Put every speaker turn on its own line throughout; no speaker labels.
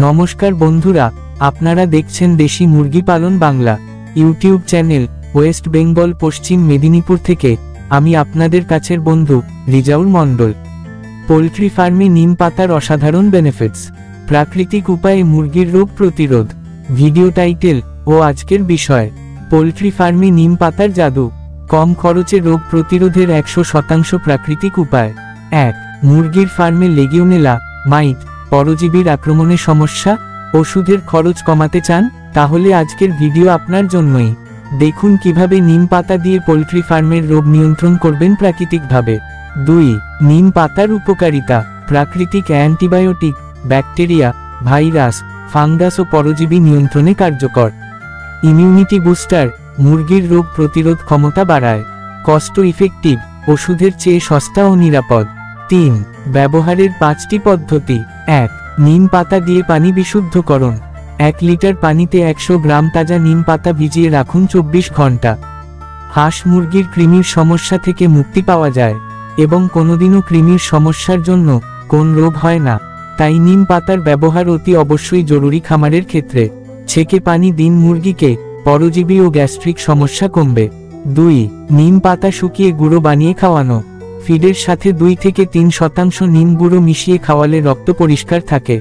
নমস্কার বন্ধুরা, আপনারা দেখছেন দেশি মুরগি পালন Bangla YouTube channel. West Bengal পশ্চিম মেদিনীপুর থেকে আমি আপনাদের কাছের বন্ধু রিজাউল মণ্ডল। পোলট্রি ফার্মে নিম পাতার অসাধারণ বেনিফিটস, প্রাকৃতিক উপায়ে মুরগির রোগ প্রতিরোধ। ভিডিও টাইটেল ও আজকের বিষয়, পোলট্রি ফার্মে নিম পাতার জাদু, কম খরচে রোগ প্রতিরোধের 100% প্রাকৃতিক উপায়। 1. মুরগির ফার্মে লেগিওনেলা, মাইট, পরজীবীর আক্রমণের সমস্যা, ওষুধের খরচ কমাতে চান? তাহলে আজকের ভিডিও আপনার জন্যই। দেখুন কিভাবে নিম পাতা দিয়ে পোলট্রি ফার্মের রোগ নিয়ন্ত্রণ করবেন প্রাকৃতিকভাবে। 2. নিম পাতার উপকারিতা, প্রাকৃতিক অ্যান্টিবায়োটিক, ব্যাকটেরিয়া, ভাইরাস, ফাঙ্গাস ও পরজীবী নিয়ন্ত্রণে কার্যকর। ইমিউনিটি বুস্টার, মুরগির রোগ প্রতিরোধ ক্ষমতা বাড়ায়। কস্ট ইফেক্টিভ, ওষুধের চেয়ে সস্তা ও নিরাপদ। 3. ব্যবহারের 5টি পদ্ধতি। 1. নিম পাতা দিয়ে পানি বিশুদ্ধকরণ। 1 লিটার পানিতে 100 গ্রাম তাজা নিম পাতা ভিজিয়ে রাখুন 24 ঘন্টা। হাঁস মুরগির কৃমির সমস্যা থেকে মুক্তি পাওয়া যায়, এবং কোনোদিনও কৃমির সমস্যার জন্য কোন রোগ হয় না। তাই নিম পাতার ব্যবহার অতি অবশ্যই জরুরি খামারের ক্ষেত্রে। ছেঁকে পানি দিন মুরগিকে, পরজীবী ও গ্যাস্ট্রিক সমস্যা কমবে। 2. নিম পাতা শুকিয়ে গুঁড়ো বানিয়ে খাওয়ানো। ফিডের সাথে 2 থেকে 3% নিম গুঁড়ো মিশিয়ে খাওয়ালে রক্ত পরিষ্কার থাকে।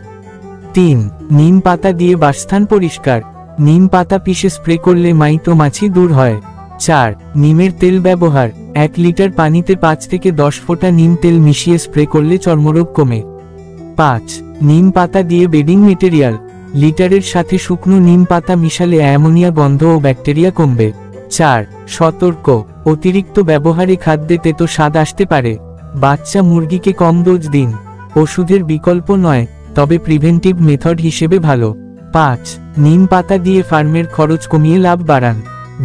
3. নিম পাতা দিয়ে বাসস্থান পরিষ্কার। নিম পাতা পিষে স্প্রে করলে মাইট ও মাছি দূর হয়। 4. নিমের তেল ব্যবহার। 1 লিটার পানিতে 5 থেকে 10 ফোঁটা নিম তেল মিশিয়ে স্প্রে করলে চর্মরোগ কমে। 5. নিম পাতা দিয়ে বেডিং মেটেরিয়াল। লিটারের সাথে শুকনো নিম পাতা মিশালে অ্যামোনিয়া গন্ধ ও ব্যাকটেরিয়া কমবে। 4. সতর্ক, অতিরিক্ত ব্যবহারে খাদ্যে তেতো স্বাদ আসতে পারে। বাচ্চা মুরগিকে কম ডোজ দিন। ওষুধের বিকল্প নয়, তবে প্রিভেন্টিভ মেথড হিসেবে ভালো। 5. নিম পাতা দিয়ে ফার্মের খরচ কমিয়ে লাভ বাড়ান।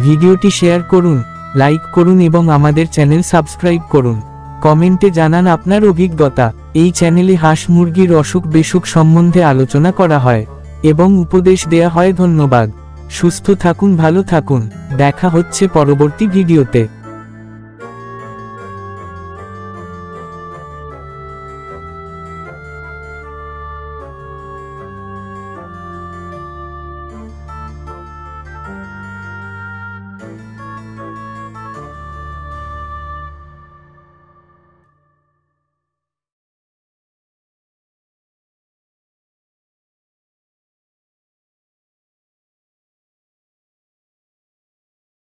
ভিডিওটি শেয়ার করুন, লাইক করুন এবং আমাদের চ্যানেল সাবস্ক্রাইব করুন। কমেন্টে জানান আপনার অভিজ্ঞতা। এই চ্যানেলে হাঁস মুরগির অসুখ বিসুখ সম্বন্ধে আলোচনা করা হয় এবং উপদেশ দেয়া হয়। ধন্যবাদ। সুস্থ থাকুন, ভালো থাকুন। দেখা হচ্ছে পরবর্তী ভিডিওতে।